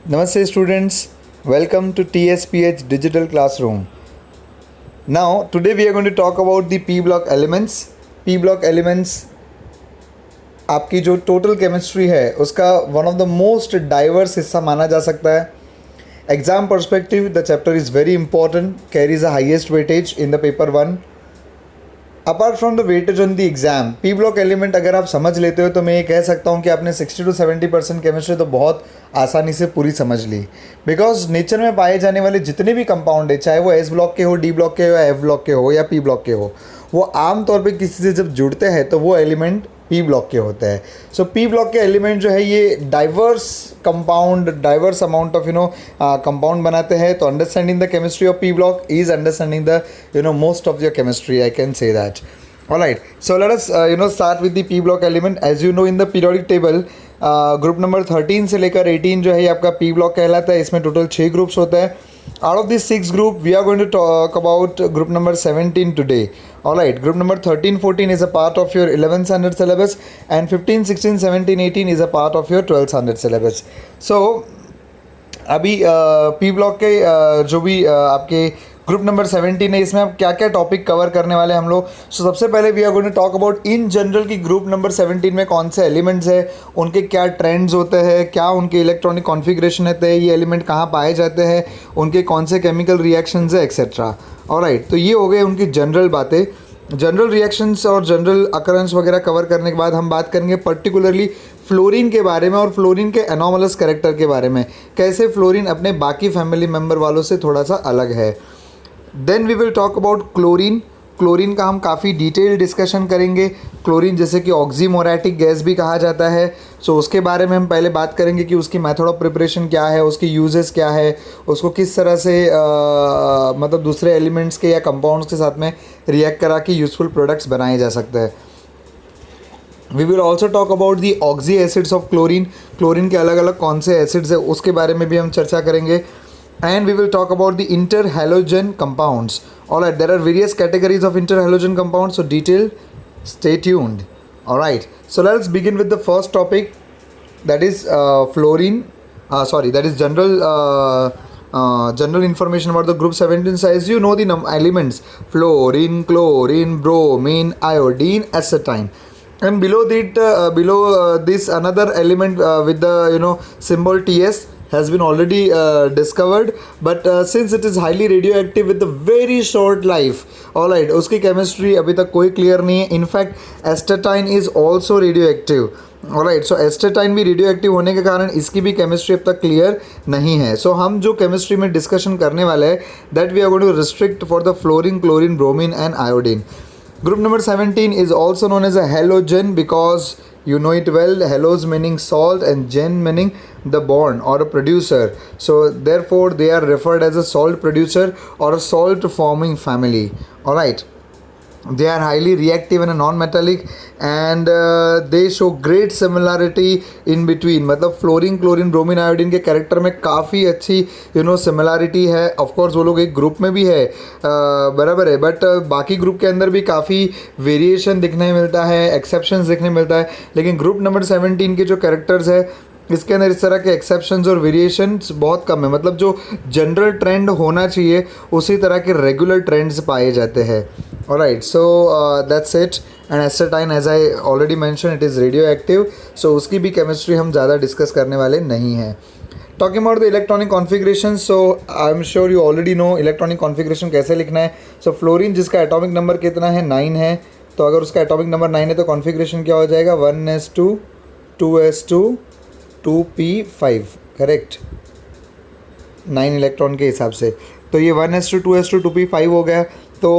Namaste students, welcome to TSPH Digital Classroom. Now today we are going to talk about the P block elements. P block elements आपकी जो total chemistry है उसका one of the most diverse हिस्सा माना जा सकता है. Exam perspective the chapter is very important, carries the highest weightage in the paper 1. Apart from the weightage on the exam, P block element अगर आप समझ लेते हो तो मैं ये कह सकता हूँ कि आपने 60 to 70% केमिस्ट्री तो बहुत आसानी से पूरी समझ ली. बिकॉज नेचर में पाए जाने वाले जितने भी कंपाउंड है, चाहे वो एस ब्लॉक के हो, डी ब्लॉक के हो, या एफ ब्लॉक के हो या पी ब्लॉक के हो, वो आम तौर पे किसी से जब जुड़ते हैं तो वो एलिमेंट पी ब्लॉक के होते हैं. सो पी ब्लॉक के एलिमेंट जो है ये diverse compound, diverse amount of compound बनाते हैं. तो understanding the chemistry of P block is understanding the most of your chemistry, I can say that. Alright, so let us start with the P block element. As you know in the periodic table, group number 13 से लेकर 18 जो है ये आपका P block कहलाता है. इसमें total 6 groups होते हैं. Out of these 6 group, we are going to talk about group number 17 today. Alright, group number 13, 14 is a part of your 11th standard syllabus, and 15, 16, 17, 18 is a part of your 12th standard syllabus. So अभी P block के जो भी आपके group number 17 है, इसमें हम क्या क्या टॉपिक कवर करने वाले हैं हम लोग. सो सबसे पहले we are going to talk about in general की ग्रुप नंबर 17 में कौन से एलिमेंट्स है, उनके क्या ट्रेंड्स होते हैं, क्या उनके इलेक्ट्रॉनिक कॉन्फ़िगरेशन होते हैं, ये एलिमेंट कहाँ पाए जाते हैं, उनके कौन से केमिकल रिएक्शंस है, एक्सेट्रा. ऑलराइट, तो ये हो गए उनकी जनरल बातें. जनरल रिएक्शंस और जनरल अकरेंस वगैरह कवर करने के बाद हम बात करेंगे पर्टिकुलरली फ्लोरीन के बारे में और फ्लोरीन के एनोमलस कैरेक्टर के बारे में, कैसे फ्लोरीन अपने बाकी फैमिली मेम्बर वालों से थोड़ा सा अलग है. Then we will talk about chlorine. Chlorine का हम काफ़ी डिटेल डिस्कशन करेंगे. क्लोरीन जैसे कि ऑक्सीमोरैटिक गैस भी कहा जाता है. सो उसके बारे में हम पहले बात करेंगे कि उसकी मेथड ऑफ प्रिपरेशन क्या है, उसकी यूजेस क्या है, उसको किस तरह से मतलब दूसरे एलिमेंट्स के या कंपाउंड्स के साथ में रिएक्ट करा के यूज़फुल प्रोडक्ट्स बनाए जा सकते हैं. We will also talk about the oxy acids of chlorine. Chlorine के अलग अलग कौन से एसिड्स है उसके बारे में भी हम चर्चा करेंगे. And we will talk about the interhalogen compounds. Alright, there are various categories of interhalogen compounds, so detailed, stay tuned. Alright, so let's begin with the first topic, that is fluorine. That is general information about the group 17. So as you know the elements fluorine, chlorine, bromine, iodine, acetine. And below this another element with the symbol TS has been already discovered, but since it is highly radioactive with a very short life, alright, उसकी chemistry अभी तक कोई clear नहीं है. In fact, astatine is also radioactive. alright, so astatine भी radioactive होने के कारण इसकी भी chemistry अब तक clear नहीं है. so हम जो chemistry में discussion करने वाले हैं, that we are going to restrict for the fluorine, chlorine, bromine and iodine. Group number 17 is also known as a halogen because you know it well. Halos meaning salt and gen meaning the bond or a producer. So therefore they are referred as a salt producer or a salt forming family. Alright. They are highly reactive and non-metallic and they show great similarity in between. मतलब fluorine, chlorine, bromine, iodine के character में काफ़ी अच्छी similarity है. Of course वो लोग एक group में भी है, बराबर है, बट बाकी ग्रुप के अंदर भी काफ़ी वेरिएशन दिखने मिलता है, एक्सेप्शंस दिखने मिलता है. लेकिन ग्रुप नंबर 17 के जो कैरेक्टर्स है इसके अंदर इस तरह के एक्सेप्शंस और वेरिएशंस बहुत कम है. मतलब जो जनरल ट्रेंड होना चाहिए उसी तरह के रेगुलर ट्रेंड्स पाए जाते हैं. Alright, so that's it. And astatine as I already mention it is radioactive एक्टिव, सो उसकी भी केमिस्ट्री हम ज़्यादा डिस्कस करने वाले नहीं हैं. Talking about the electronic configuration, so I am sure you already know electronic configuration कैसे लिखना है. सो फ्लोरीन जिसका एटॉमिक नंबर कितना है, 9 है, तो अगर उसका एटॉमिक नंबर 9 है तो कॉन्फ़िगरेशन क्या हो जाएगा, 1s2 2s2 2p5, correct, 9 electron के हिसाब से. तो ये 1s2 2s2 2p5 हो गया. तो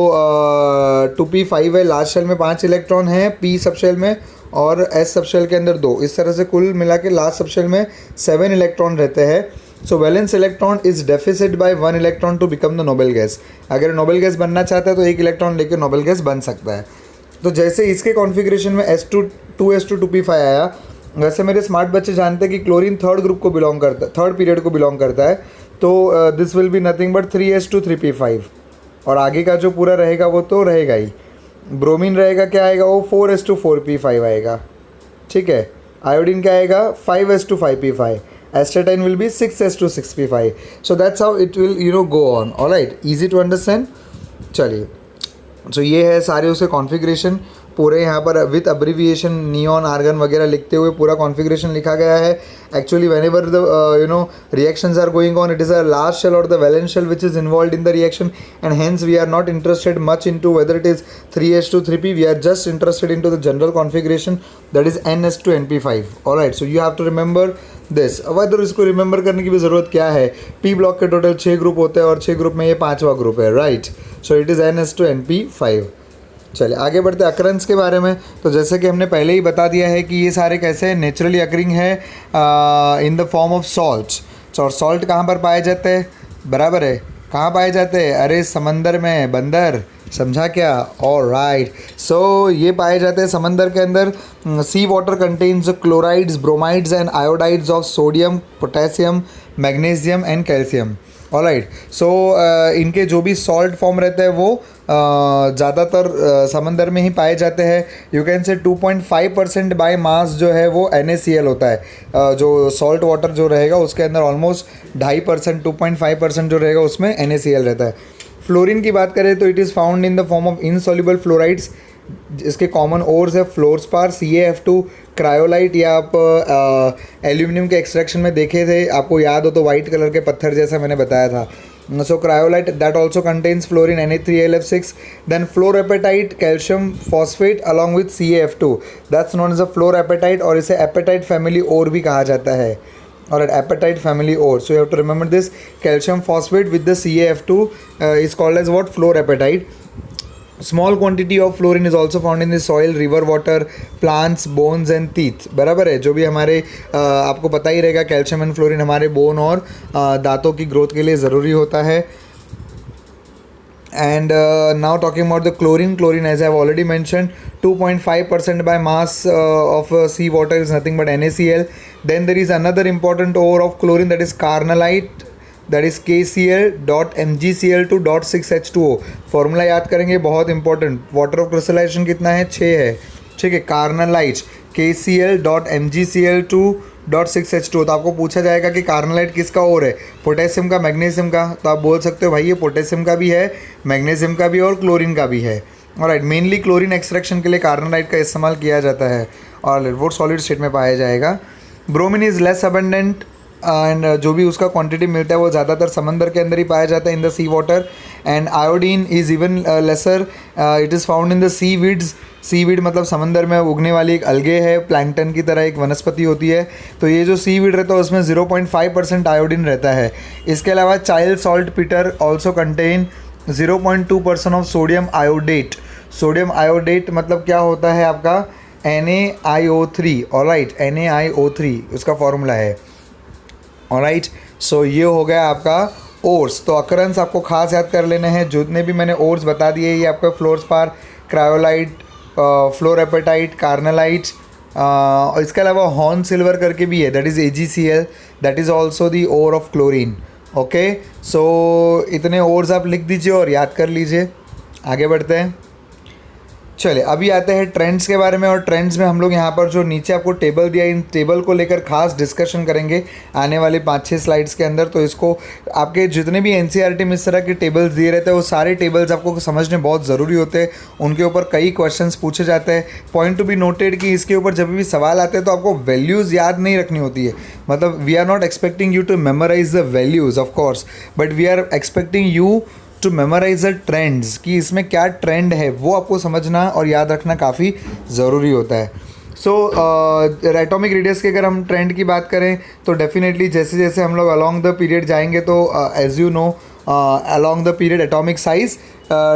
2p5 है, लास्ट शेल में 5 इलेक्ट्रॉन हैं, p सब शेल में और s सब शेल के अंदर 2. इस तरह से कुल मिला के लास्ट सब शेल में 7 इलेक्ट्रॉन रहते हैं. So valence electron is deficit by 1 electron to become the noble gas. अगर नोबेल गैस बनना चाहता है तो 1 इलेक्ट्रॉन लेकर नोबेल गैस बन सकता है. तो जैसे इसके कॉन्फ़िगरेशन में s2 2s2 2p5 आया, वैसे मेरे स्मार्ट बच्चे जानते हैं कि क्लोरीन थर्ड ग्रुप को बिलोंग करता है, थर्ड पीरियड को बिलोंग करता है. तो this will be nothing but 3s2 3p5 और आगे का जो पूरा रहेगा वो तो रहेगा ही. ब्रोमीन रहेगा, क्या आएगा वो 4s2 4p5 आएगा. ठीक है. आयोडीन क्या आएगा 5s2 5p5. astatine will be 6s2 6p5. So that's how it will go on. All right, easy to understand. चलिए, तो ये है सारे उसके कॉन्फ़िगरेशन पूरे यहाँ पर विथ अब्रिविएशन नियॉन आर्गन वगैरह लिखते हुए पूरा कॉन्फ़िगरेशन लिखा गया है. Actually when ever the reactions are going on, it is a large shell or the valence shell which is involved in the reaction, and hence we are not interested much into whether it is 3s2 3p. We are just interested into the general configuration, that is ns2 np5. alright, so you have to remember this. अब इधर इसको remember करने की भी ज़रूरत क्या है. P block के टोटल 6 ग्रुप होते हैं और 6 ग्रुप में ये 5वां ग्रुप है. Right, so it is ns2 np5. चलिए आगे बढ़ते अकरेंस के बारे में. तो जैसे कि हमने पहले ही बता दिया है कि ये सारे कैसे नेचुरली अकरिंग है in the form of salts. और सॉल्ट कहाँ पर पाए जाते हैं, बराबर है, कहाँ पाए जाते हैं, अरे समंदर में, बंदर, समझा क्या. ऑलराइट, सो ये पाए जाते हैं समंदर के अंदर. Sea water contains chlorides, bromides and iodides of sodium, potassium, magnesium and calcium. Alright, so इनके जो भी सॉल्ट फॉर्म रहते हैं वो ज़्यादातर समंदर में ही पाए जाते हैं. You can say 2.5% by mass जो है वो NaCl होता है. जो सॉल्ट वाटर जो रहेगा उसके अंदर ऑलमोस्ट 2.5%, 2.5% जो रहेगा उसमें NaCl रहता है. फ्लोरीन की बात करें तो it is found in the form of insoluble fluorides. इसके कॉमन ओर्स है फ्लोरस्पार, CaF2, क्रायोलाइट, या आप एल्यूमिनियम के एक्सट्रैक्शन में देखे थे, आपको याद हो तो वाइट कलर के पत्थर जैसा मैंने बताया था. So cryolite that also contains fluorine Na3Alf6. Then fluorapatite, calcium phosphate along with CaF2, that's known as a fluorapatite, और इसे एपेटाइट फैमिली ओर भी कहा जाता है. और apatite family ore, so you have to remember this. Calcium phosphate with the CaF2 is called as what, fluorapatite. Small quantity of fluorine is also found in the soil, river water, plants, bones and teeth. बराबर है, जो भी हमारे आपको पता ही रहेगा calcium and fluorine हमारे बोन और दांतों की ग्रोथ के लिए ज़रूरी होता है. And now talking about the chlorine, as I have already mentioned, 2.5% by mass of sea water is nothing but NaCl. Then there is another important ore of chlorine, that is carnallite, that is KCl.MgCl2.6H2O. Formula याद करेंगे, बहुत important. Water of crystallization कितना है, 6 है. ठीक है, कार्नलाइट KCl.MgCl2.6H2O. तो आपको पूछा जाएगा कि कार्नलाइट किसका ओर है, पोटेशियम का, मैग्नीशियम का. तो आप बोल सकते हो भाई ये पोटेशियम का भी है, मैग्नीशियम का भी और क्लोरीन का भी है. ऑलराइट, मेनली क्लोरीन एक्सट्रैक्शन के लिए कार्नलाइट का इस्तेमाल किया जाता है और वो सॉलिड स्टेट में पाया जाएगा. Bromine is less abundant and जो भी उसका क्वांटिटी मिलता है वो ज़्यादातर समंदर के अंदर ही पाया जाता है, in the sea water. And iodine is even lesser, it is found in the sea weeds. Seaweed मतलब समंदर में उगने वाली एक अलगे है, प्लैंकटन की तरह एक वनस्पति होती है. तो ये जो सीवीड रहता है उसमें 0.5% आयोडीन रहता है. इसके अलावा child salt Peter also contain 0.2% of sodium iodate. Sodium iodate मतलब क्या होता है आपका, NaIO3. ऑलराइट, NaIO3 उसका फॉर्मूला है. ऑलराइट, सो ये हो गया आपका ओर्स. तो अकरेंस आपको खास याद कर लेने हैं. जितने भी मैंने ओर्स बता दिए ये आपका फ्लोरस्पार, क्रायोलाइट, फ्लोरएपेटाइट, कार्नलाइट. इसके अलावा हॉर्न सिल्वर करके भी है, that is AgCl, that is also the ore of chlorine. Okay, so इतने ओर्स आप लिख दीजिए और याद कर लीजिए. आगे बढ़ते हैं. चलिए अभी आते हैं ट्रेंड्स के बारे में. और ट्रेंड्स में हम लोग यहाँ पर जो नीचे आपको टेबल दिया, इन टेबल को लेकर खास डिस्कशन करेंगे आने वाले 5-6 स्लाइड्स के अंदर. तो इसको आपके जितने भी NCERT में इस तरह के टेबल्स दिए रहते हैं वो सारे टेबल्स आपको समझने बहुत ज़रूरी होते हैं. उनके ऊपर कई क्वेश्चंस पूछे जाते हैं. पॉइंट टू बी नोटेड कि इसके ऊपर जब भी सवाल आते हैं तो आपको वैल्यूज़ याद नहीं रखनी होती है. मतलब we are not expecting you to memorize the values of course, but we are expecting you to memorize the trends, कि इसमें क्या ट्रेंड है वो आपको समझना और याद रखना काफ़ी ज़रूरी होता है. सो एटॉमिक रेडियस की अगर हम ट्रेंड की बात करें तो डेफिनेटली जैसे जैसे हम लोग अलॉन्ग द पीरियड जाएंगे तो as you know along the period atomic size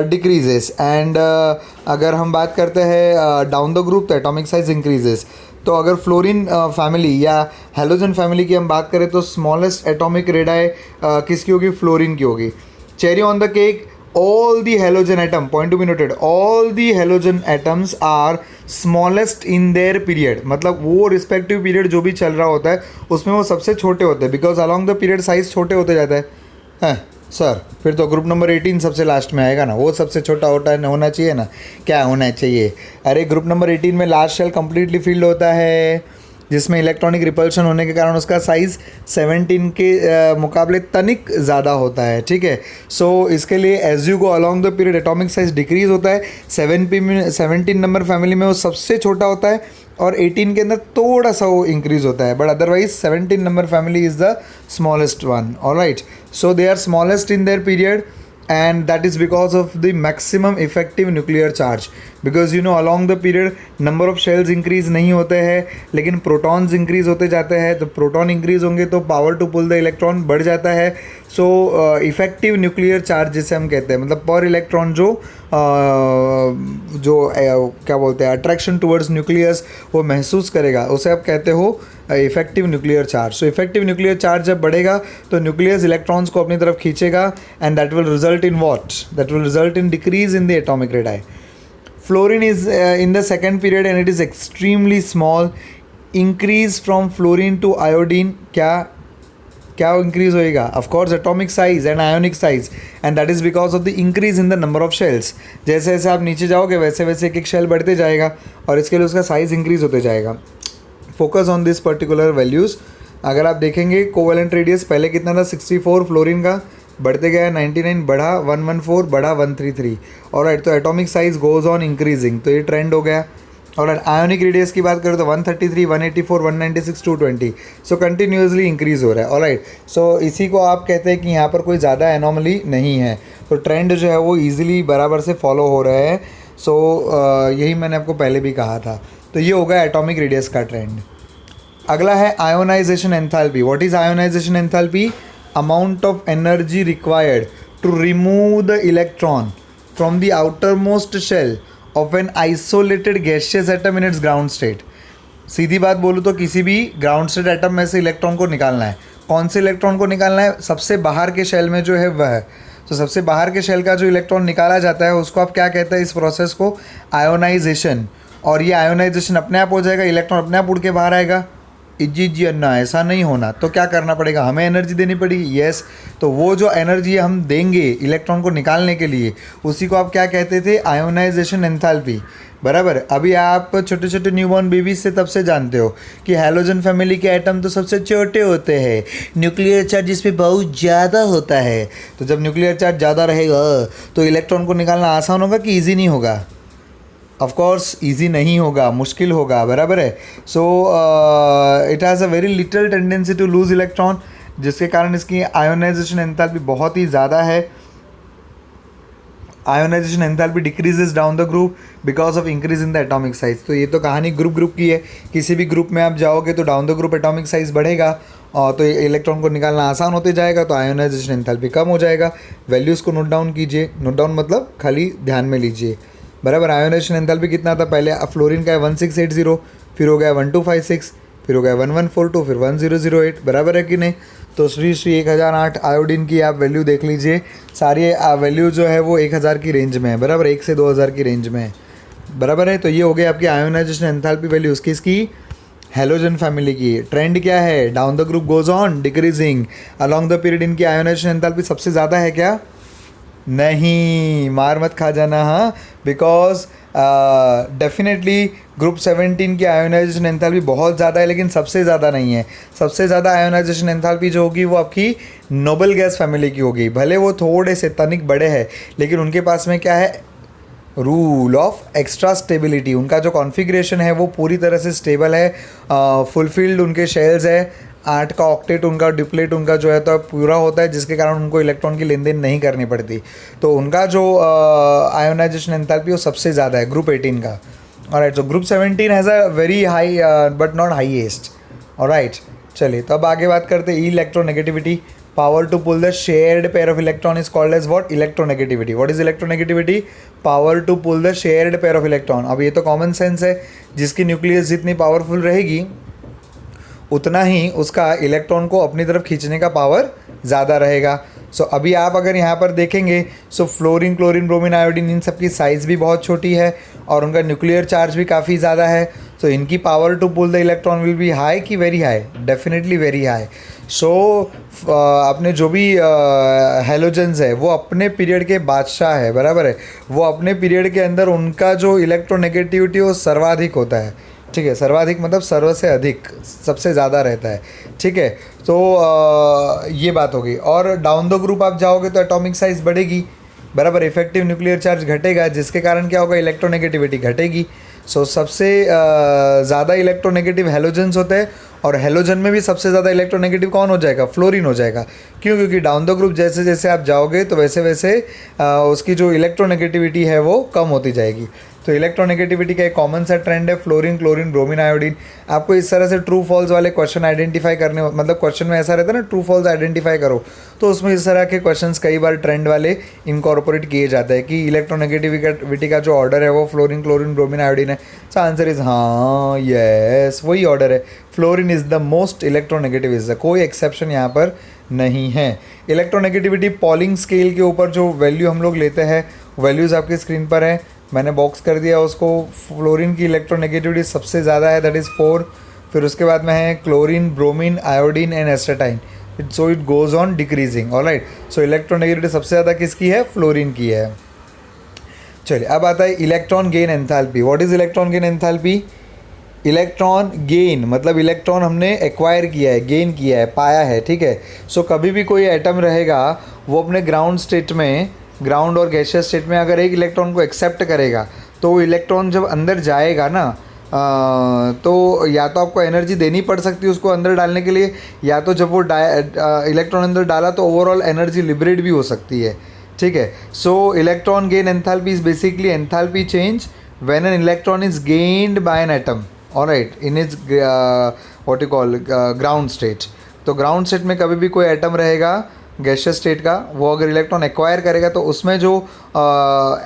decreases. And अगर हम बात करते हैं डाउन द ग्रुप तो एटॉमिक साइज इंक्रीजेस. तो अगर फ्लोरीन फैमिली या हेलोजन फैमिली की हम बात करें तो स्मॉलेस्ट एटॉमिक रेडाई किसकी होगी, फ्लोरीन की होगी. Cherry on the cake, all the halogen atom, point to be noted, all the halogen atoms are smallest in their period. मतलब वो रिस्पेक्टिव पीरियड जो भी चल रहा होता है उसमें वो सबसे छोटे होते हैं, because along the period size छोटे होते जाता है. सर फिर तो ग्रुप नंबर 18 सबसे लास्ट में आएगा ना, वो सबसे छोटा होना चाहिए ना. क्या होना चाहिए, अरे ग्रुप नंबर 18 में लास्ट शेल कम्प्लीटली फिल्ड होता है. जिसमें इलेक्ट्रॉनिक रिपल्शन होने के कारण उसका साइज़ 17 के मुकाबले तनिक ज़्यादा होता है, ठीक है। सो इसके लिए as you go along the period atomic size decrease होता है। 17 नंबर फैमिली में वो सबसे छोटा होता है और 18 के अंदर थोड़ा सा वो इंक्रीज होता है, but otherwise 17 number family is the smallest one. Alright, so they are smallest in their period and that is because of the maximum effective nuclear charge, because you know along the period number of shells increase नहीं होते हैं लेकिन protons increase होते जाते हैं, तो proton increase होंगे तो power to pull the electron बढ़ जाता है। सो इफेक्टिव न्यूक्लियर चार्ज जिसे हम कहते हैं, मतलब पर इलेक्ट्रॉन जो क्या बोलते हैं अट्रैक्शन टुवर्ड्स न्यूक्लियस वो महसूस करेगा, उसे आप कहते हो effective nuclear charge. So effective nuclear charge जब बढ़ेगा तो न्यूक्लियस इलेक्ट्रॉन्स को अपनी तरफ खींचेगा and that will result in what, that will result in decrease in the atomic radii. Fluorine is in the second period and it is extremely small. Increase from fluorine to iodine, क्या increase होएगा? Of course atomic size and ionic size, and that is because of the increase in the number of shells. जैसे जैसे आप नीचे जाओगे वैसे वैसे एक एक शेल बढ़ते जाएगा और इसके लिए उसका साइज इंक्रीज होते जाएगा। Focus on this particular values. अगर आप देखेंगे कोवेलेंट रेडियस पहले कितना था 64 फ्लोरीन का, बढ़ते गया 99, बढ़ा 114, बढ़ा 133। और राइट, तो atomic size goes on increasing, तो ये ट्रेंड हो गया। और आयोनिक रेडियस की बात करें तो 133, 184, 196, 220, सो कंटिन्यूसली इंक्रीज हो रहा है। ऑलराइट, सो इसी को आप कहते हैं कि यहाँ पर कोई ज़्यादा एनॉमली नहीं है, तो ट्रेंड जो है वो ईजिली बराबर से फॉलो हो रहा है। सो यही मैंने आपको पहले भी कहा था। तो ये होगा एटॉमिक रेडियस का ट्रेंड। अगला है ionisation enthalpy. What is ionisation enthalpy? Amount of energy required to remove the electron from the outermost shell of an isolated gaseous atom in its ground state. सीधी बात बोलूँ तो किसी भी ground state atom में से electron को निकालना है। कौन से इलेक्ट्रॉन को निकालना है? सबसे बाहर के शेल में जो है वह। तो सबसे बाहर के शेल का जो इलेक्ट्रॉन निकाला जाता है उसको आप क्या कहते हैं? इस प्रोसेस को आयोनाइजेशन। और ये आयोनाइजेशन अपने आप हो जाएगा, इलेक्ट्रॉन अपने आप उड़ के बाहर आएगा। जी अन्ना, ऐसा नहीं होना। तो क्या करना पड़ेगा? हमें एनर्जी देनी पड़ेगी। यस, तो वो जो एनर्जी हम देंगे इलेक्ट्रॉन को निकालने के लिए उसी को आप क्या कहते थे? Ionisation enthalpy. बराबर। अभी आप छोटे छोटे न्यूबॉर्न बेबीज से तब से जानते हो कि हैलोजन फैमिली के एटम तो सबसे छोटे होते हैं, न्यूक्लियर चार्ज इस पर बहुत ज़्यादा होता है। तो जब न्यूक्लियर चार्ज ज़्यादा रहेगा तो इलेक्ट्रॉन को निकालना आसान होगा कि ईजी नहीं होगा? ऑफ कोर्स ईजी नहीं होगा, मुश्किल होगा। बराबर है। So it has a very little tendency to lose electron, जिसके कारण इसकी आयोनाइजेशन एंथैल्पी बहुत ही ज़्यादा है। Ionisation enthalpy decreases down the group because of increase in the atomic size. तो ये तो कहानी ग्रुप की है। किसी भी ग्रुप में आप जाओगे तो down the group atomic size बढ़ेगा और तो इलेक्ट्रॉन को निकालना आसान होते जाएगा, तो आयोनाइजेशन एंथैल्पी कम हो जाएगा। वैल्यूज़ को नोट डाउन कीजिए। नोट डाउन मतलब खाली ध्यान में लीजिए। बराबर। आयोनाइजेशन एंथैल्पी कितना था? पहले फ्लोरीन का है 1680, फिर हो गया 1256, फिर हो गया 1142, फिर 1008। बराबर है कि नहीं? तो श्री 1008 आयोडीन की आप वैल्यू देख लीजिए। सारी वैल्यू जो है वो 1000 की रेंज में है। बराबर, 1 से 2000 की रेंज में है। बराबर है। तो ये हो गई आपकी आयोनाइजेशन एंथैल्पी वैल्यूज़ किसकी? हैलोजन फैमिली की। ट्रेंड क्या है? Down the group goes on decreasing. Along the period इनकी आयोनाइजेशन एंथैल्पी सबसे ज़्यादा है क्या? नहीं, मार मत खा जाना। हाँ, बिकॉज डेफिनेटली ग्रुप 17 की आयोनाइजेशन एंथैल्पी बहुत ज़्यादा है, लेकिन सबसे ज़्यादा नहीं है। सबसे ज़्यादा आयोनाइजेशन एंथैल्पी जो होगी वो आपकी नोबल गैस फैमिली की होगी। भले वो थोड़े से तनिक बड़े हैं, लेकिन उनके पास में क्या है? Rule of extra stability. उनका जो कॉन्फ़िगरेशन है वो पूरी तरह से स्टेबल है, फुलफिल्ड उनके शेल्स है। 8 का ऑक्टेट उनका, डिप्लेट उनका जो है तो पूरा होता है, जिसके कारण उनको इलेक्ट्रॉन की लेन देन नहीं करनी पड़ती। तो उनका जो आयोनाइजेशन एंथैल्पी वो सबसे ज़्यादा है ग्रुप 18 का। Alright, so group 17 has a very high but not highest. Alright, चलिए तो अब आगे बात करते हैं electronegativity. Power to pull the shared pair of electron is called as what? Electronegativity. What is electronegativity? Power to pull the shared pair of electron. अब ये तो कॉमन सेंस है, जिसकी न्यूक्लियस जितनी पावरफुल रहेगी उतना ही उसका इलेक्ट्रॉन को अपनी तरफ खींचने का पावर ज़्यादा रहेगा। सो अभी आप अगर यहाँ पर देखेंगे, सो फ्लोरीन, क्लोरीन, ब्रोमीन, आयोडीन, इन सब की साइज़ भी बहुत छोटी है और उनका न्यूक्लियर चार्ज भी काफ़ी ज़्यादा है। सो इनकी power to pull the electron will be high कि very high? Definitely very high. So अपने जो भी हैलोजन्स है वो अपने पीरियड के बादशाह है। बराबर है। वो अपने पीरियड के अंदर उनका जो इलेक्ट्रोनेगेटिविटी वो सर्वाधिक होता है। ठीक है, सर्वाधिक मतलब सर्व से अधिक, सबसे ज़्यादा रहता है, ठीक है। तो ये बात होगी। और डाउन द ग्रुप आप जाओगे तो एटॉमिक साइज बढ़ेगी, बराबर, इफेक्टिव न्यूक्लियर चार्ज घटेगा, जिसके कारण क्या होगा, इलेक्ट्रोनेगेटिविटी घटेगी। सो सबसे ज़्यादा इलेक्ट्रोनेगेटिव हैलोजेंस होते हैं, और हैलोजन में भी सबसे ज़्यादा इलेक्ट्रोनेगेटिव कौन हो जाएगा, फ्लोरीन हो जाएगा। क्यों? क्योंकि डाउन द ग्रुप जैसे जैसे आप जाओगे तो वैसे वैसे उसकी जो इलेक्ट्रोनेगेटिविटी है वो कम होती जाएगी। तो इलेक्ट्रोनेगेटिविटी का एक कॉमन सा ट्रेंड है, फ्लोरीन, क्लोरीन, ब्रोमीन, आयोडीन। आपको इस तरह से ट्रू फॉल्स वाले क्वेश्चन आइडेंटिफाई करने, मतलब क्वेश्चन में ऐसा रहता है ना, ट्रू फॉल्स आइडेंटिफाई करो, तो उसमें इस तरह के क्वेश्चंस कई बार ट्रेंड वाले इनकॉर्पोरेट किए जाते हैं कि इलेक्ट्रोनेगेटिविटी का जो ऑर्डर है वो फ्लोरीन, क्लोरीन, ब्रोमीन, आयोडीन है। सो आंसर इज हाँ, यस, वही ऑर्डर है। Fluorine is the most electronegative, is the, कोई एक्सेप्शन यहाँ पर नहीं है। इलेक्ट्रोनेगेटिविटी पॉलिंग स्केल के ऊपर जो वैल्यू हम लोग लेते हैं, वैल्यूज़ आपकी स्क्रीन पर है, मैंने बॉक्स कर दिया उसको। फ्लोरीन की इलेक्ट्रोनेगेटिविटी सबसे ज़्यादा है, दैट इज़ 4। फिर उसके बाद में है chlorine, bromine, iodine and astatine. So it goes on decreasing, alright. So electronegativity सबसे ज़्यादा किसकी है, फ्लोरीन की है। चलिए अब आता है electron gain enthalpy. What is electron gain enthalpy? Electron gain मतलब इलेक्ट्रॉन हमने एक्वायर किया है, गेन किया है, पाया है, ठीक है। सो कभी भी कोई एटम रहेगा वो अपने ग्राउंड स्टेट में, ग्राउंड और गैसियस स्टेट में अगर एक इलेक्ट्रॉन को एक्सेप्ट करेगा तो वो इलेक्ट्रॉन जब अंदर जाएगा ना, तो या तो आपको एनर्जी देनी पड़ सकती है उसको अंदर डालने के लिए, या तो जब वो इलेक्ट्रॉन अंदर डाला तो ओवरऑल एनर्जी लिबरेट भी हो सकती है, ठीक है। सो electron gain enthalpy is basically enthalpy change when an electron is gained by an atom, alright, in is what you call ground state. तो ग्राउंड स्टेट में कभी भी कोई एटम रहेगा गैसियस स्टेट का, वो अगर इलेक्ट्रॉन एक्वायर करेगा तो उसमें जो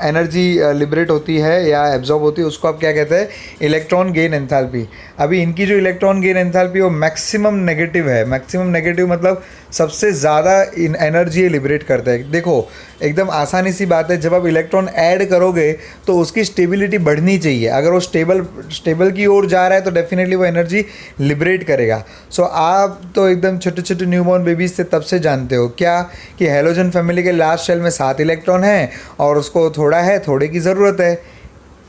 एनर्जी लिबरेट होती है या एब्जॉर्ब होती है उसको आप क्या कहते हैं, इलेक्ट्रॉन गेन एंथैल्पी। अभी इनकी जो इलेक्ट्रॉन गेन एंथैल्पी वो मैक्सिमम नेगेटिव है। मैक्सिमम नेगेटिव मतलब सबसे ज़्यादा एनर्जी लिबरेट करता है। देखो एकदम आसानी सी बात है, जब आप इलेक्ट्रॉन ऐड करोगे तो उसकी स्टेबिलिटी बढ़नी चाहिए। अगर वो स्टेबल की ओर जा रहा है तो डेफिनेटली वो एनर्जी लिबरेट करेगा। सो आप तो एकदम छोटे छोटे न्यूबॉर्न बेबीज से तब से जानते हो क्या, कि हैलोजन फैमिली के लास्ट शेल में 7 इलेक्ट्रॉन हैं और उसको थोड़े की ज़रूरत है,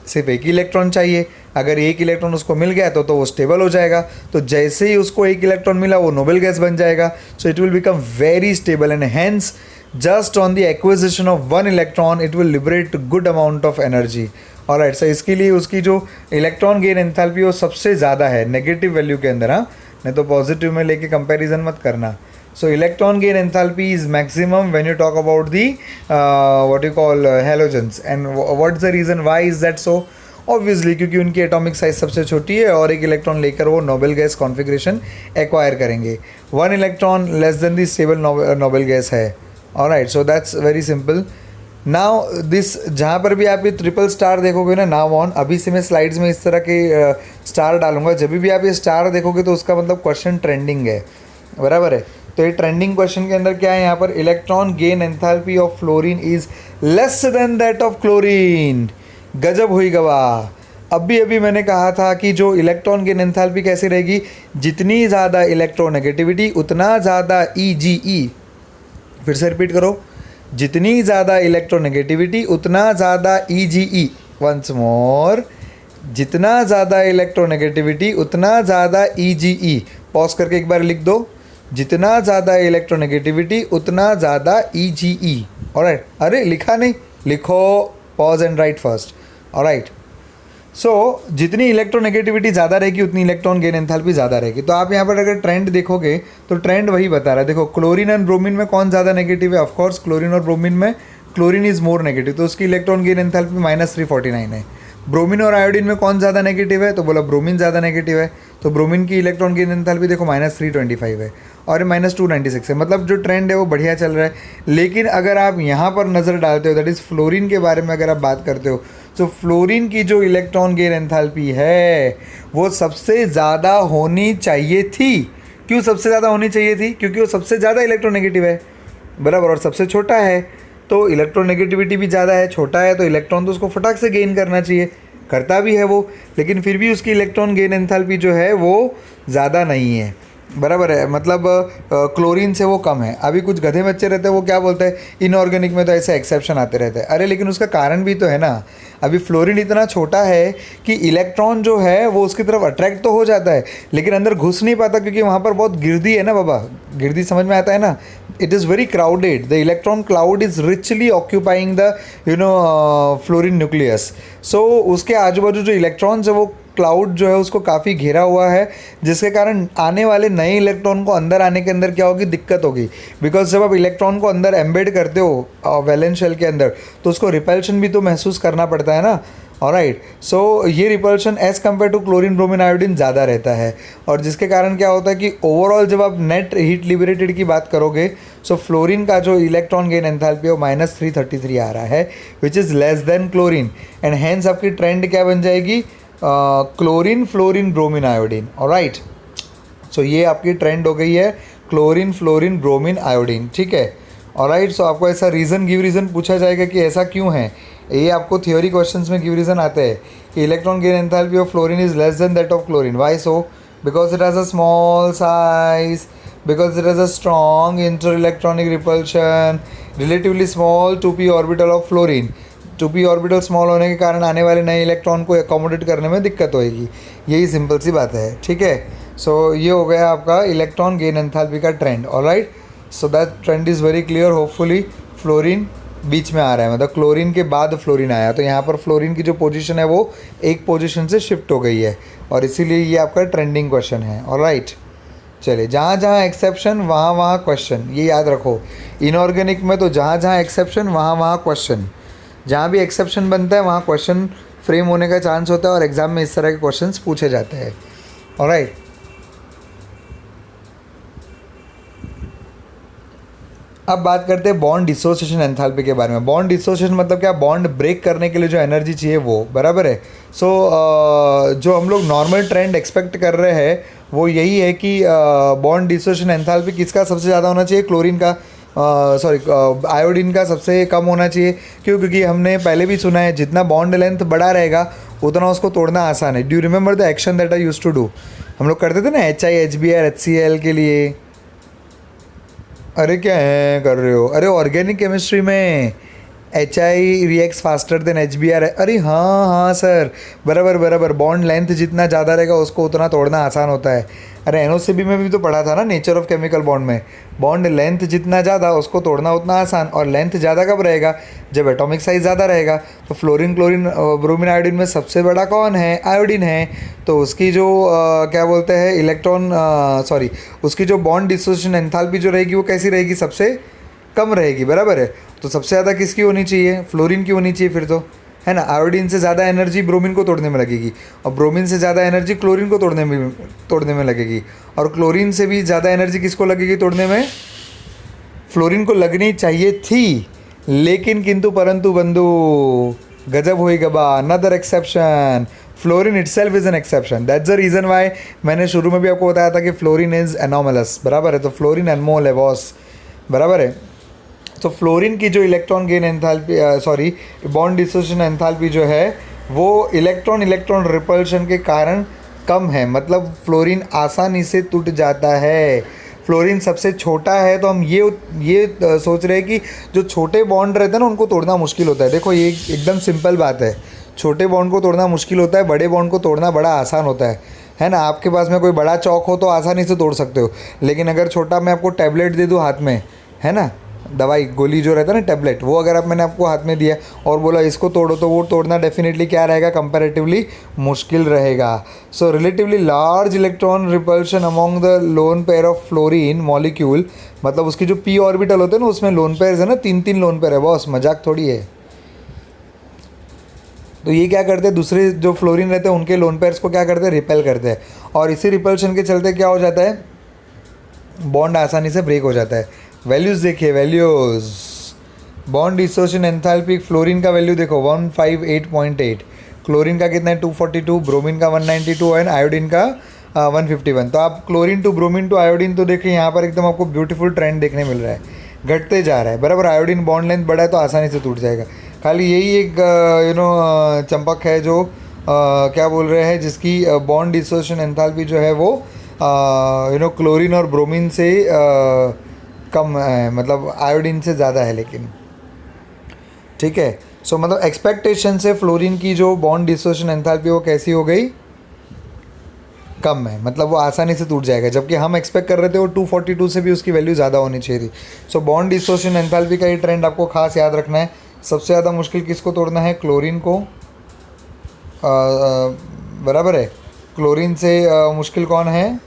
सिर्फ एक ही इलेक्ट्रॉन चाहिए। अगर एक इलेक्ट्रॉन उसको मिल गया तो वो स्टेबल हो जाएगा। तो जैसे ही उसको एक इलेक्ट्रॉन मिला वो नोबेल गैस बन जाएगा। So it will become very stable and hence just on the acquisition of 1 electron it will liberate good amount of energy, alright. So इसके लिए उसकी जो इलेक्ट्रॉन गेन एंथैल्पी वो सबसे ज़्यादा है नेगेटिव वैल्यू के अंदर, हाँ, नहीं तो पॉजिटिव में लेके कंपैरिजन मत करना। So electron gain enthalpy is maximum when you talk about the what you call halogens, and what's the reason why is that so? Obviously क्योंकि उनकी एटॉमिक साइज सबसे छोटी है और एक इलेक्ट्रॉन लेकर वो नोबेल गैस कॉन्फ़िगरेशन एक्वायर करेंगे। 1 इलेक्ट्रॉन लेस देन दी स्टेबल नोबेल गैस है, alright. So that's very simple. Now this, जहाँ पर भी आप ये ट्रिपल स्टार देखोगे ना, नाउ ऑन, अभी से मैं स्लाइड्स में इस तरह के स्टार डालूंगा, जब भी आप ये स्टार देखोगे तो उसका मतलब क्वेश्चन ट्रेंडिंग है, बराबर है। तो ये ट्रेंडिंग क्वेश्चन के अंदर क्या है, यहाँ पर electron gain enthalpy of fluorine is less than that of chlorine. गजब हुई गवाह। अभी मैंने कहा था कि जो इलेक्ट्रॉन गेन एंथैल्पी कैसी रहेगी, जितनी ज़्यादा इलेक्ट्रोनेगेटिविटी उतना ज़्यादा EgE। फिर से रिपीट करो, जितनी ज़्यादा इलेक्ट्रोनेगेटिविटी उतना ज़्यादा EgE। वंस मोर, जितना ज़्यादा इलेक्ट्रोनेगेटिविटी उतना ज़्यादा EgE। पॉज करके एक बार लिख दो, जितना ज़्यादा इलेक्ट्रोनेगेटिविटी उतना ज़्यादा EgE, ऑलराइट। अरे लिखा नहीं, लिखो, pause and write first, alright. So जितनी इलेक्ट्रोनेगेटिविटी ज़्यादा रहेगी उतनी इलेक्ट्रॉन गेन एंथैल्पी ज़्यादा रहेगी। तो आप यहाँ पर अगर ट्रेंड देखोगे तो ट्रेंड वही बता रहा है। देखो क्लोरीन एंड ब्रोमीन में कौन ज़्यादा नेगेटिव है, ऑफकोर्स क्लोरीन और ब्रोमीन में क्लोरीन इज़ मोर नेगेटिव, तो उसकी इलेक्ट्रॉन गेन एंथैल्पी -349 है। ब्रोमीन और आयोडीन में कौन ज़्यादा नेगेटिव है, तो बोला ब्रोमीन ज़्यादा नेगेटिव है, तो ब्रोमीन की इलेक्ट्रॉन गेन एंथैल्पी देखो -325 है और -296 है। मतलब जो ट्रेंड है वो बढ़िया चल रहा है। लेकिन अगर आप यहाँ पर नज़र डालते हो, दैट इज़ फ्लोरीन के बारे में अगर आप बात करते हो, तो फ्लोरीन की जो इलेक्ट्रॉन गेन एंथैल्पी है वो सबसे ज़्यादा होनी चाहिए थी। क्यों सबसे ज़्यादा होनी चाहिए थी? क्योंकि वो सबसे ज़्यादा इलेक्ट्रोनेगेटिव है, बराबर, और सबसे छोटा है, तो इलेक्ट्रोनेगेटिविटी भी ज़्यादा है, छोटा है, तो इलेक्ट्रॉन तो उसको फटाक से गेन करना चाहिए, करता भी है वो, लेकिन फिर भी उसकी इलेक्ट्रॉन गेन एंथैल्पी जो है वो ज़्यादा नहीं है। बराबर है, मतलब क्लोरीन से वो कम है। अभी कुछ गधे बच्चे रहते हैं वो क्या बोलते हैं, इनऑर्गेनिक में तो ऐसे एक्सेप्शन आते रहते हैं। अरे लेकिन उसका कारण भी तो है ना। अभी फ्लोरीन इतना छोटा है कि इलेक्ट्रॉन जो है वो उसकी तरफ अट्रैक्ट तो हो जाता है लेकिन अंदर घुस नहीं पाता, क्योंकि वहाँ पर बहुत गिरदी है ना बाबा। गिरदी समझ में आता है ना। It is very crowded, the electron cloud is richly occupying the fluorine nucleus. So उसके आजू बाजू जो इलेक्ट्रॉन्स है वो क्लाउड जो है उसको काफ़ी घेरा हुआ है, जिसके कारण आने वाले नए इलेक्ट्रॉन को अंदर आने के अंदर क्या होगी, दिक्कत होगी। बिकॉज जब आप इलेक्ट्रॉन को अंदर एम्बेड करते हो वैलेंस शेल के अंदर तो उसको रिपल्शन भी तो महसूस करना पड़ता है ना। ऑलराइट, सो ये repulsion as compare to chlorine bromine iodine ज़्यादा रहता है, और जिसके कारण क्या होता है कि ओवरऑल जब आप नेट हीट लिबरेटेड की बात करोगे सो फ्लोरीन का जो इलेक्ट्रॉन गेन एंथैल्पी है वो -333 आ रहा है, which is less than chlorine, and hence आपकी ट्रेंड क्या बन जाएगी, chlorine fluorine bromine iodine. Alright, so ये आपकी ट्रेंड हो गई है क्लोरीन फ्लोरीन ब्रोमीन आयोडीन, ठीक है। ऑलराइट, सो आपको ऐसा रीज़न गिव रीज़न पूछा जाएगा कि ऐसा क्यों है। ये आपको थियोरी क्वेश्चंस में गिव रीज़न आते हैं कि electron gain enthalpy of fluorine is less than that of chlorine. Why so? Because it has a small size, because it has a strong inter-electronic repulsion, relatively small 2p orbital of fluorine। 2p orbital small होने के कारण आने वाले नए electron को accommodate करने में दिक्कत होएगी। यही सिंपल सी बात है, ठीक है। सो ये हो गया आपका इलेक्ट्रॉन गेन एंथैल्पी का trend. Alright, so that trend is very clear. Hopefully fluorine बीच में आ रहा है, मतलब क्लोरीन के बाद फ्लोरीन आया, तो यहाँ पर फ्लोरीन की जो पोजीशन है वो एक पोजीशन से शिफ्ट हो गई है, और इसीलिए ये आपका ट्रेंडिंग क्वेश्चन है। ऑलराइट, चलिए, जहाँ जहाँ एक्सेप्शन वहाँ वहाँ क्वेश्चन, ये याद रखो। इनऑर्गेनिक में तो जहाँ जहाँ एक्सेप्शन वहाँ वहाँ क्वेश्चन, जहाँ भी एक्सेप्शन बनता है वहाँ क्वेश्चन फ्रेम होने का चांस होता है, और एग्ज़ाम में इस तरह के क्वेश्चंस पूछे जाते हैं। ऑलराइट, अब बात करते हैं बॉन्ड डिसोसिएशन एंथैल्पी के बारे में। बॉन्ड डिसोसिएशन मतलब क्या, बॉन्ड ब्रेक करने के लिए जो एनर्जी चाहिए वो, बराबर है। सो जो हम लोग नॉर्मल ट्रेंड एक्सपेक्ट कर रहे हैं वो यही है कि बॉन्ड डिसोसिएशन एंथैल्पी किसका सबसे ज़्यादा होना चाहिए, क्लोरीन का, आयोडीन का सबसे कम होना चाहिए। क्यों? क्योंकि हमने पहले भी सुना है जितना बॉन्ड लेंथ बड़ा रहेगा उतना उसको तोड़ना आसान है। Do you remember the action that I used to do? हम लोग करते थे ना HI HBr HCl के लिए। अरे क्या है कर रहे हो? अरे ऑर्गेनिक केमिस्ट्री में HI reacts faster than HBr है। अरे हाँ हाँ सर, बराबर बराबर, बॉन्ड लेंथ जितना ज़्यादा रहेगा उसको उतना तोड़ना आसान होता है। अरे NOCB में भी तो पढ़ा था ना, नेचर ऑफ केमिकल बॉन्ड में, बॉन्ड लेंथ जितना ज़्यादा उसको तोड़ना उतना आसान। और लेंथ ज़्यादा कब रहेगा? जब एटॉमिक साइज ज़्यादा रहेगा। तो फ्लोरीन क्लोरीन ब्रोमीन आयोडीन में सबसे बड़ा कौन है? आयोडीन है। तो उसकी जो क्या बोलते हैं इलेक्ट्रॉन उसकी जो बॉन्ड डिसोसिएशन एंथैल्पी जो रहेगी वो कैसी रहेगी? सबसे कम रहेगी, बराबर है। तो सबसे ज़्यादा किसकी होनी चाहिए? फ्लोरीन की होनी चाहिए फिर तो, है ना। आयोडीन से ज़्यादा एनर्जी ब्रोमीन को तोड़ने में लगेगी, और ब्रोमीन से ज़्यादा एनर्जी क्लोरीन को तोड़ने में लगेगी, और क्लोरीन से भी ज़्यादा एनर्जी किसको लगेगी तोड़ने में? फ्लोरीन को लगनी चाहिए थी, लेकिन किंतु परंतु बंधु गजब होई गबा, another exception, fluorine itself is an exception. That's the reason why मैंने शुरू में भी आपको बताया था कि फ्लोरीन इज़ एनोमलस, बराबर है। तो फ्लोरीन अनमोल है बॉस, बराबर है। तो फ्लोरीन की जो electron gain enthalpy bond dissociation enthalpy जो है वो इलेक्ट्रॉन रिपल्शन के कारण कम है, मतलब फ्लोरीन आसानी से टूट जाता है। फ्लोरीन सबसे छोटा है, तो हम ये सोच रहे हैं कि जो छोटे बॉन्ड रहते हैं ना उनको तोड़ना मुश्किल होता है। देखो ये एकदम सिंपल बात है, छोटे बॉन्ड को तोड़ना मुश्किल होता है, बड़े बॉन्ड को तोड़ना बड़ा आसान होता है ना। आपके पास में कोई बड़ा चौक हो तो आसानी से तोड़ सकते हो, लेकिन अगर छोटा मैं आपको टैबलेट दे दूँ हाथ में, है ना, दवाई गोली जो रहता है ना टैबलेट, वो अगर मैंने आपको हाथ में दिया और बोला इसको तोड़ो, तो वो तोड़ना डेफिनेटली क्या रहेगा? कंपैरेटिवली मुश्किल रहेगा। So relatively large electron repulsion among the lone pair of fluorine molecule, मतलब उसकी जो p ऑर्बिटल होते हैं ना उसमें लोन पेयर्स है ना, 3 लोन पेयर है बॉस, मजाक थोड़ी है। तो ये क्या करते हैं, दूसरे जो फ्लोरीन रहते हैं उनके लोन पेयर्स को क्या करते हैं? रिपेल करते हैं, और इसी रिपल्शन के चलते क्या हो जाता है? बॉन्ड आसानी से ब्रेक हो जाता है। वैल्यूज़ देखिए, values bond dissociation enthalpy fluorine का वैल्यू देखो 158.8, क्लोरीन का कितना है 242, ब्रोमीन का 192 एंड आयोडीन का 151। तो आप chlorine to bromine to iodine तो देखिए यहाँ पर एकदम आपको ब्यूटीफुल ट्रेंड देखने मिल रहा है, घटते जा रहा है, बराबर। आयोडीन बॉन्ड लेंथ बढ़ा है तो आसानी से टूट जाएगा। खाली यही एक चंपक है जो क्या बोल रहे हैं, जिसकी बॉन्ड डिसोसिएशन एंथैल्पी जो है वो क्लोरीन और ब्रोमीन से कम है, मतलब आयोडीन से ज़्यादा है लेकिन, ठीक है। सो मतलब एक्सपेक्टेशन से फ्लोरीन की जो बॉन्ड डिसोसिएशन एंथैल्पी वो कैसी हो गई, कम है, मतलब वो आसानी से टूट जाएगा, जबकि हम एक्सपेक्ट कर रहे थे वो 242 से भी उसकी वैल्यू ज़्यादा होनी चाहिए थी। सो बॉन्ड डिसोसिएशन एंथैल्पी का ये ट्रेंड आपको खास याद रखना है। सबसे ज़्यादा मुश्किल किसको तोड़ना है, क्लोरीन को, बराबर है। क्लोरीन से मुश्किल कौन है,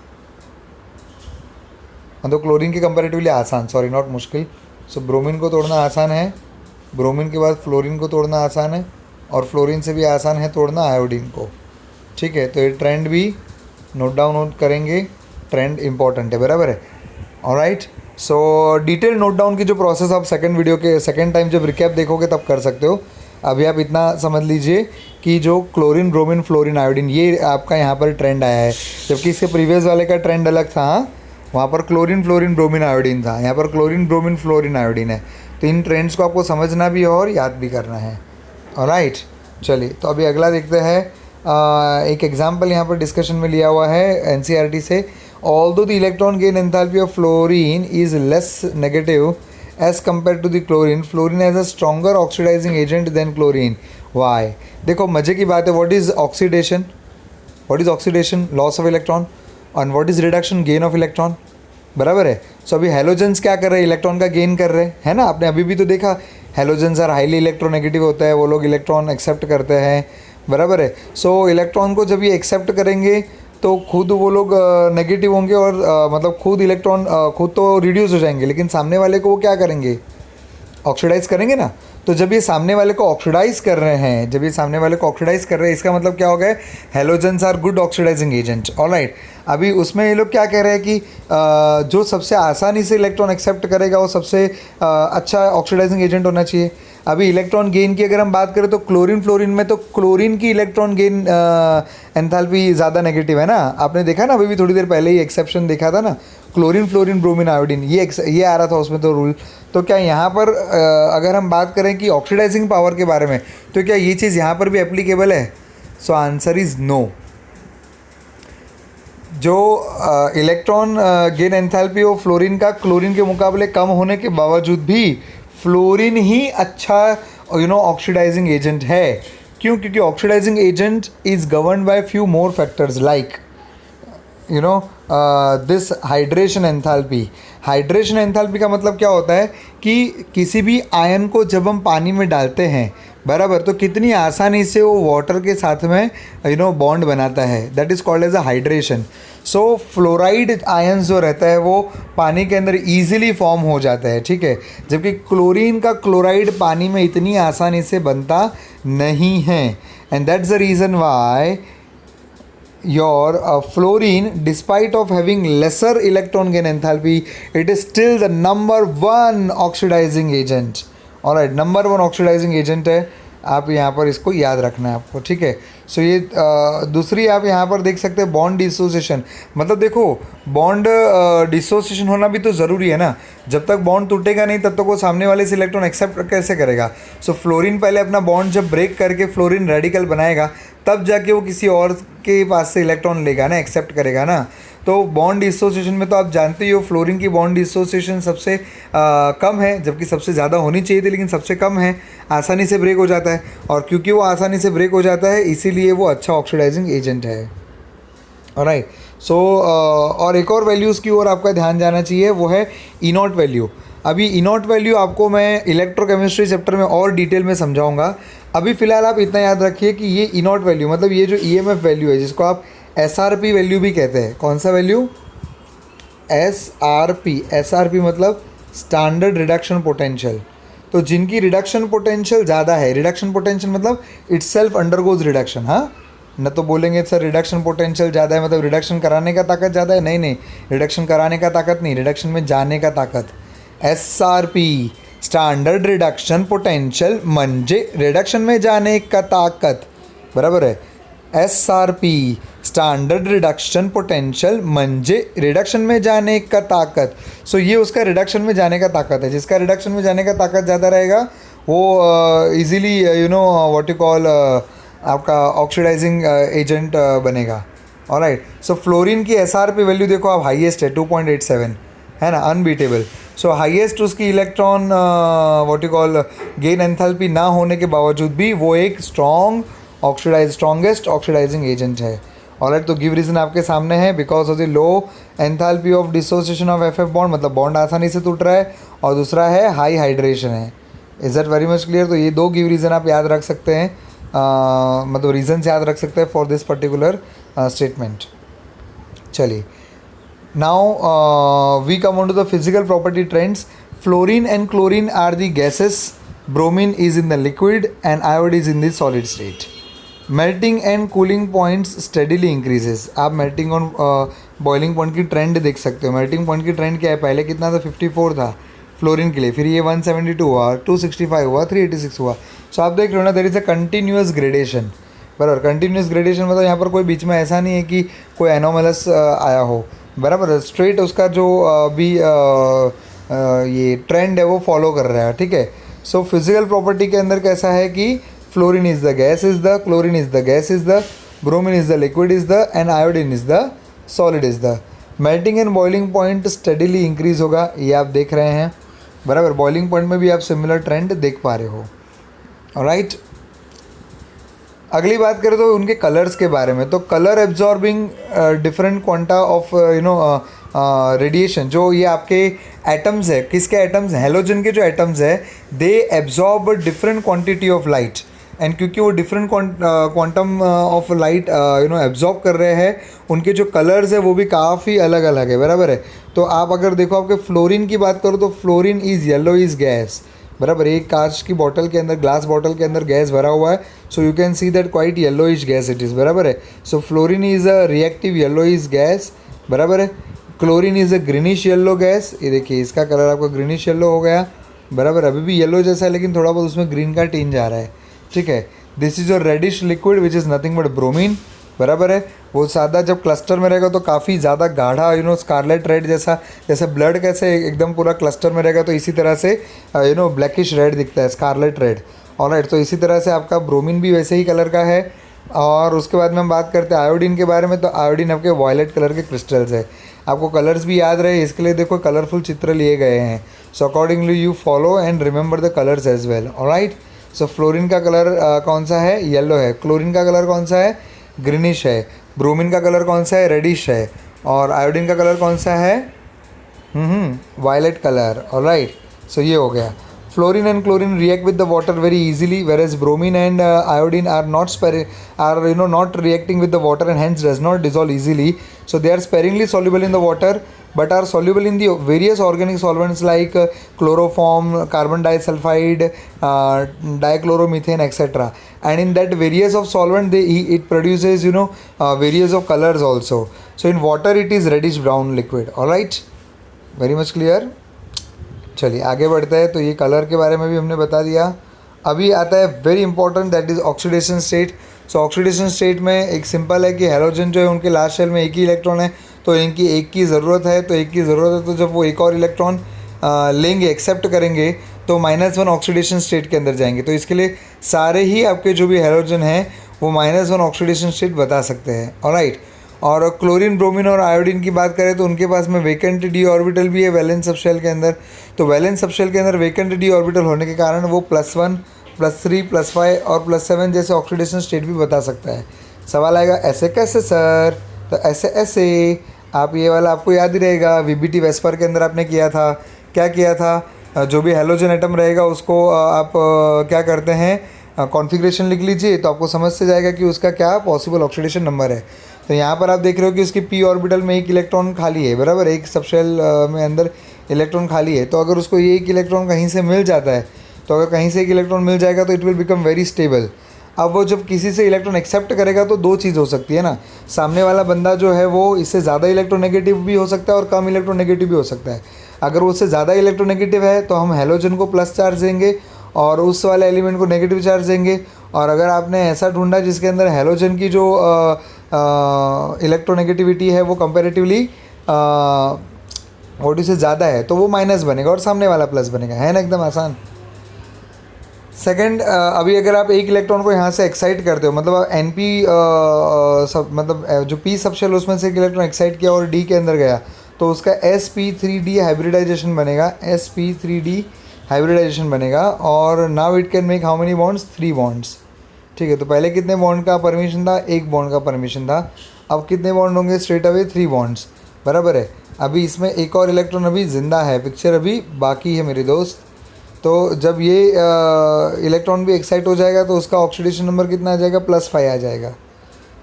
तो क्लोरीन के कंपैरेटिवली आसान, सॉरी नॉट मुश्किल। सो ब्रोमीन को तोड़ना आसान है, ब्रोमीन के बाद फ्लोरीन को तोड़ना आसान है, और फ्लोरीन से भी आसान है तोड़ना आयोडीन को, ठीक है। तो ये ट्रेंड भी नोट डाउन करेंगे, ट्रेंड इंपॉर्टेंट है, बराबर है। ऑलराइट, सो डिटेल नोट डाउन की जो प्रोसेस आप सेकंड वीडियो के सेकंड टाइम जब रिकैप देखोगे तब कर सकते हो। अभी आप इतना समझ लीजिए कि जो क्लोरीन ब्रोमीन फ्लोरीन आयोडीन ये आपका यहाँ पर ट्रेंड आया है, जबकि इसके प्रीवियस वाले का ट्रेंड अलग था। वहाँ पर क्लोरीन फ्लोरीन ब्रोमीन आयोडीन था, यहाँ पर क्लोरीन ब्रोमीन फ्लोरीन आयोडीन है। तो इन ट्रेंड्स को आपको समझना भी है और याद भी करना है। ऑलराइट, चलिए तो अभी अगला देखते हैं। एक एग्जाम्पल यहाँ पर डिस्कशन में लिया हुआ है एनसीईआरटी से। Although the electron gain enthalpy of fluorine is less negative as compare to the chlorine, fluorine as a stronger oxidising agent than chlorine. Why? देखो मजे की बात है, what is oxidation, what is oxidation, loss of electron, और what is reduction, gain of electron, बराबर है। सो अभी halogens क्या कर रहे हैं, इलेक्ट्रॉन का गेन कर रहे हैं, है ना। आपने अभी भी तो देखा हेलोजेंस आर हाईली इलेक्ट्रोनेगेटिव होता है, वो लोग इलेक्ट्रॉन एक्सेप्ट करते हैं, बराबर है। सो इलेक्ट्रॉन को जब ये एक्सेप्ट करेंगे तो खुद वो लोग नेगेटिव होंगे और मतलब खुद इलेक्ट्रॉन खुद तो रिड्यूस हो जाएंगे, लेकिन सामने वाले को वो क्या करेंगे, ऑक्सीडाइज करेंगे ना। तो जब ये सामने वाले को ऑक्सीडाइज कर रहे हैं, जब ये सामने वाले को ऑक्सीडाइज कर रहे हैं, इसका मतलब क्या हो गया, halogens are good oxidizing agent. Alright, अभी उसमें ये लोग क्या कह रहे हैं कि जो सबसे आसानी से इलेक्ट्रॉन एक्सेप्ट करेगा वो सबसे अच्छा ऑक्सीडाइजिंग एजेंट होना चाहिए। अभी इलेक्ट्रॉन गेन की अगर हम बात करें तो क्लोरीन फ्लोरीन में तो क्लोरीन की इलेक्ट्रॉन गेन एंथैल्पी ज़्यादा नेगेटिव है ना। आपने देखा ना, अभी भी थोड़ी देर पहले ही एक्सेप्शन देखा था ना, क्लोरीन फ्लोरीन ब्रोमीन आयोडीन, ये आ रहा था उसमें तो रूल। तो क्या यहाँ पर अगर हम बात करें कि ऑक्सीडाइजिंग पावर के बारे में, तो क्या ये चीज़ यहाँ पर भी एप्लीकेबल है? So answer is no. जो electron gain enthalpy of fluorine का क्लोरीन के मुकाबले कम होने के बावजूद भी फ्लोरीन ही अच्छा ऑक्सीडाइजिंग एजेंट है। क्यों? क्योंकि oxidizing agent is governed by few more factors like this hydration enthalpy. Hydration enthalpy का मतलब क्या होता है कि किसी भी आयन को जब हम पानी में डालते हैं, बराबर, तो कितनी आसानी से वो वाटर के साथ में बॉन्ड बनाता है, that is called as a hydration. So fluoride ions जो रहता है वो पानी के अंदर ईजिली फॉर्म हो जाता है, ठीक है, जबकि क्लोरीन का क्लोराइड पानी में इतनी आसानी से बनता नहीं है। And that's the reason Y your fluorine, despite of having lesser electron gain enthalpy, it is still the number one oxidizing agent. Alright, number one oxidizing agent है, आप यहाँ पर इसको याद रखना है आपको, ठीक है। सो ये दूसरी आप यहाँ पर देख सकते हैं बॉन्ड डिसोसिएशन। मतलब देखो बॉन्ड डिसोसिएशन होना भी तो ज़रूरी है ना, जब तक बॉन्ड टूटेगा नहीं तब तक वो सामने वाले से इलेक्ट्रॉन एक्सेप्ट कैसे करेगा। सो फ्लोरीन पहले अपना बॉन्ड जब ब्रेक करके फ्लोरीन रेडिकल बनाएगा तब जाके वो किसी और के पास से इलेक्ट्रॉन लेगा ना, एक्सेप्ट करेगा ना। तो बॉन्ड डिसोसिएशन में तो आप जानते ही हो फ्लोरीन की बॉन्ड डिसोसिएशन सबसे कम है, जबकि सबसे ज़्यादा होनी चाहिए थी लेकिन सबसे कम है, आसानी से ब्रेक हो जाता है। और क्योंकि वो आसानी से ब्रेक हो जाता है इसीलिए वो अच्छा ऑक्सीडाइजिंग एजेंट है। ऑलराइट, सो और एक और वैल्यूज़ की ओर आपका ध्यान जाना चाहिए, वो है इनॉट वैल्यू। अभी इनॉट वैल्यू आपको मैं इलेक्ट्रोकेमिस्ट्री चैप्टर में और डिटेल में समझाऊंगा। अभी फ़िलहाल आप इतना याद रखिए कि ये इनॉट वैल्यू मतलब ये जो ईएमएफ वैल्यू है जिसको आप एसआरपी वैल्यू भी कहते हैं। कौन सा वैल्यू? एसआरपी। एसआरपी मतलब स्टैंडर्ड रिडक्शन पोटेंशियल। तो जिनकी रिडक्शन पोटेंशियल ज़्यादा है, रिडक्शन पोटेंशियल मतलब इट्स सेल्फ अंडरगोज रिडक्शन। हाँ, न तो बोलेंगे सर रिडक्शन पोटेंशियल ज़्यादा है मतलब रिडक्शन कराने का ताकत ज़्यादा है, नहीं नहीं, रिडक्शन कराने का ताकत नहीं, रिडक्शन में जाने का ताकत। एसआरपी स्टैंडर्ड रिडक्शन पोटेंशियल म्हणजे रिडक्शन में जाने का ताकत, बराबर है। एसआरपी स्टैंडर्ड रिडक्शन पोटेंशियल म्हणजे रिडक्शन में जाने का ताकत। सो ये उसका रिडक्शन में जाने का ताकत है। जिसका रिडक्शन में जाने का ताकत ज़्यादा रहेगा वो इजीली व्हाट यू कॉल आपका ऑक्सीडाइजिंग एजेंट बनेगा। ऑलराइट। सो फ्लोरीन की एस आर पी वैल्यू देखो आप, हाईएस्ट है 2.87, है ना, अनबीटेबल। सो हाईएस्ट उसकी electron what you call gain enthalpy ना होने के बावजूद भी वो एक स्ट्रॉन्गेस्ट ऑक्सीडाइजिंग एजेंट है। ऑलराइट, तो गिव रीजन आपके सामने है, because of the low enthalpy of dissociation of F bond, मतलब बॉन्ड आसानी से टूट रहा है, और दूसरा है हाई हाइड्रेशन है। Is that very much clear? तो ये दो गिव रीज़न आप याद रख सकते हैं, मतलब रीजन्स याद रख सकते हैं फॉर दिस पर्टिकुलर स्टेटमेंट। चलिए, now we come on to the physical property trends. Fluorine and chlorine are the gases, bromine is in the liquid and iodine is in the solid state. Melting and cooling points steadily increases. आप melting और boiling point की trend देख सकते हो। melting point की trend क्या है, पहले कितना था, 54 था फ्लोरीन के लिए, फिर ये 172 हुआ, 265 हुआ, 386 हुआ। सो आप देख रहे हो ना, there is a continuous gradation, बराबर। कंटिन्यूअस ग्रेडेशन मतलब यहाँ पर कोई बीच में ऐसा नहीं है कि कोई एनोमलस आया हो, बराबर। स्ट्रेट उसका जो भी ये ट्रेंड है वो फॉलो कर रहा है, ठीक है। सो फिजिकल प्रॉपर्टी के अंदर कैसा है कि fluorine is the gas is the, chlorine is the gas is the, bromine is the liquid is the, and iodine is the solid is the. Melting and boiling point steadily increase होगा, ये आप देख रहे हैं, बराबर। Boiling point में भी आप सिमिलर ट्रेंड देख पा रहे हो, ऑलराइट। अगली बात करें तो उनके कलर्स के बारे में, तो colour absorbing different quanta of radiation, जो ये आपके एटम्स है, किसके एटम्स, हेलोजन के जो एटम्स है, they absorb different quantity of light, and क्योंकि वो different quantum of light absorb कर रहे हैं, उनके जो कलर्स है वो भी काफ़ी अलग अलग है, बराबर है। तो आप अगर देखो, आपके फ्लोरीन की बात करो तो fluorine is yellow is gas, बराबर। एक कांच की बॉटल के अंदर, ग्लास बॉटल के अंदर गैस भरा हुआ है, so you can see that quite yellowish gas it is, बराबर है। So fluorine is a reactive yellowish gas, बराबर है। Chlorine is a greenish yellow gas, ये देखिए इसका कलर आपका ग्रीनिश येलो हो गया, बराबर। अभी भी येलो जैसा है लेकिन थोड़ा बहुत उसमें ग्रीन का टिंज आ रहा है, ठीक है। This is your reddish liquid which is nothing but bromine, बराबर है। वो सादा जब क्लस्टर में रहेगा तो काफ़ी ज़्यादा गाढ़ा स्कारलेट रेड जैसा, जैसे ब्लड कैसे एकदम पूरा क्लस्टर में रहेगा, तो इसी तरह से ब्लैकिश रेड दिखता है, स्कारलेट रेड, ऑलराइट। तो इसी तरह से आपका ब्रोमीन भी वैसे ही कलर का है। और उसके बाद में हम बात करते हैं आयोडीन के बारे में, तो आयोडीन आपके वायलेट कलर के क्रिस्टल्स है। आपको कलर्स भी याद रहे इसके लिए देखो कलरफुल चित्र लिए गए हैं, so accordingly you follow and remember the colours as well, alright. So fluorine का कलर कौन सा है, येलो है। क्लोरीन का कलर कौन सा है, ग्रीनिश है। ब्रोमीन का कलर कौन सा है, रेडिश है। और आयोडीन का कलर कौन सा है, वायलेट कलर, ऑलराइट। सो ये हो गया। Fluorine and chlorine react with the water very easily, whereas bromine and iodine are not reacting with the water and hence does not dissolve easily. So they are sparingly soluble in the water, but are soluble in the various organic solvents like chloroform, carbon disulfide, dichloromethane, etc. And in that various of solvent, it produces various of colors also. So in water it is reddish brown liquid. All right, very much clear. चलिए आगे बढ़ते हैं। तो ये colour के बारे में भी हमने बता दिया। अभी आता है very important, that is oxidation state. So oxidation state में एक सिंपल है कि हेलोजन जो है उनके लास्ट शेल में एक ही इलेक्ट्रॉन है, तो इनकी एक की ज़रूरत है, तो जब वो एक और इलेक्ट्रॉन लेंगे, एक्सेप्ट करेंगे, तो -1 ऑक्सीडेशन स्टेट के अंदर जाएंगे। तो इसके लिए सारे ही आपके जो भी हेलोजन हैं वो -1 ऑक्सीडेशन स्टेट बता सकते हैं, ऑलराइट। और क्लोरीन, ब्रोमीन और आयोडीन की बात करें तो उनके पास में वेकेंट डी ऑर्बिटल भी है वैलेंस सबशेल के अंदर। तो वैलेंस सबशेल के अंदर वेकेंट डी ऑर्बिटल होने के कारण वो +1, +3, +5 और +7 जैसे ऑक्सीडेशन स्टेट भी बता सकता है। सवाल आएगा ऐसे कैसे सर, तो ऐसे आप ये वाला आपको याद ही रहेगा, वीबीटी वेस्पर के अंदर आपने किया था। क्या किया था, जो भी हेलोजन एटम रहेगा उसको आप क्या करते हैं, कॉन्फ़िगरेशन लिख लीजिए, तो आपको समझ से जाएगा कि उसका क्या पॉसिबल ऑक्सीडेशन नंबर है। तो यहाँ पर आप देख रहे हो कि उसकी पी ऑर्बिटल में एक इलेक्ट्रॉन खाली है, बराबर। एक सबशेल में अंदर इलेक्ट्रॉन खाली है, तो अगर उसको ये एक इलेक्ट्रॉन कहीं से मिल जाता है, तो अगर कहीं से एक इलेक्ट्रॉन मिल जाएगा तो it will become very stable. अब वो जब किसी से इलेक्ट्रॉन एक्सेप्ट करेगा तो दो चीज़ हो सकती है ना, सामने वाला बंदा जो है वो इससे ज़्यादा इलेक्ट्रोनेगेटिव भी हो सकता है और कम इलेक्ट्रोनेगेटिव भी हो सकता है। अगर वो उससे ज़्यादा इलेक्ट्रोनेगेटिव है तो हम हेलोजन को प्लस चार्ज देंगे और उस वाले एलिमेंट को नेगेटिव चार्ज देंगे। और अगर आपने ऐसा ढूंढा जिसके अंदर हेलोजन की जो इलेक्ट्रोनेगेटिविटी है वो कंपेरेटिवली ओडी से ज़्यादा है, तो वो माइनस बनेगा और सामने वाला प्लस बनेगा, है ना, एकदम आसान। सेकंड, अभी अगर आप एक इलेक्ट्रॉन को यहाँ से एक्साइट करते हो, मतलब एन पी सब मतलब जो पी सब शेल उसमें से एक इलेक्ट्रॉन एक्साइट किया और डी के अंदर गया, तो उसका sp3d हाइब्रिडाइजेशन बनेगा, sp3d हाइब्रिडाइजेशन बनेगा। और now it can make how many bonds, 3 bonds. ठीक है, तो पहले कितने बॉन्ड का परमिशन था, एक बॉन्ड का परमिशन था। अब कितने बॉन्ड होंगे स्ट्रेट अवे, 3 बॉन्ड्स, बराबर है। अभी इसमें एक और इलेक्ट्रॉन अभी ज़िंदा है, पिक्चर अभी बाकी है मेरे दोस्त। तो जब ये इलेक्ट्रॉन भी एक्साइट हो जाएगा तो उसका ऑक्सीडेशन नंबर कितना आ जाएगा, +5 आ जाएगा,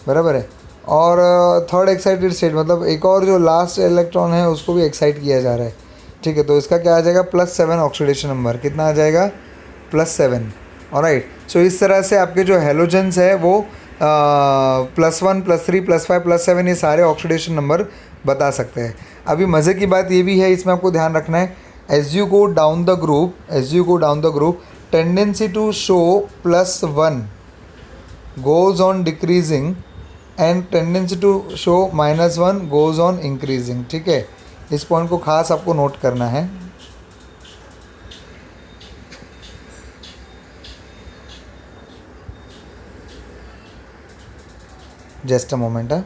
बराबर है। और थर्ड एक्साइटेड स्टेट मतलब एक और जो लास्ट इलेक्ट्रॉन है उसको भी एक्साइट किया जा रहा है। ठीक है, तो इसका क्या आ जाएगा, +7 ऑक्सीडेशन नंबर, कितना आ जाएगा, +7। ऑलराइट, सो इस तरह से आपके जो हेलोजेंस है वो +1 +3 +5 +7 ये सारे ऑक्सीडेशन नंबर बता सकते हैं। अभी मज़े की बात ये भी है, इसमें आपको ध्यान रखना है, as you go down the group tendency to show +1 goes on decreasing and tendency to show -1 goes on increasing। ठीक है, इस पॉइंट को खास आपको नोट करना है। जस्ट अ मोमेंट है।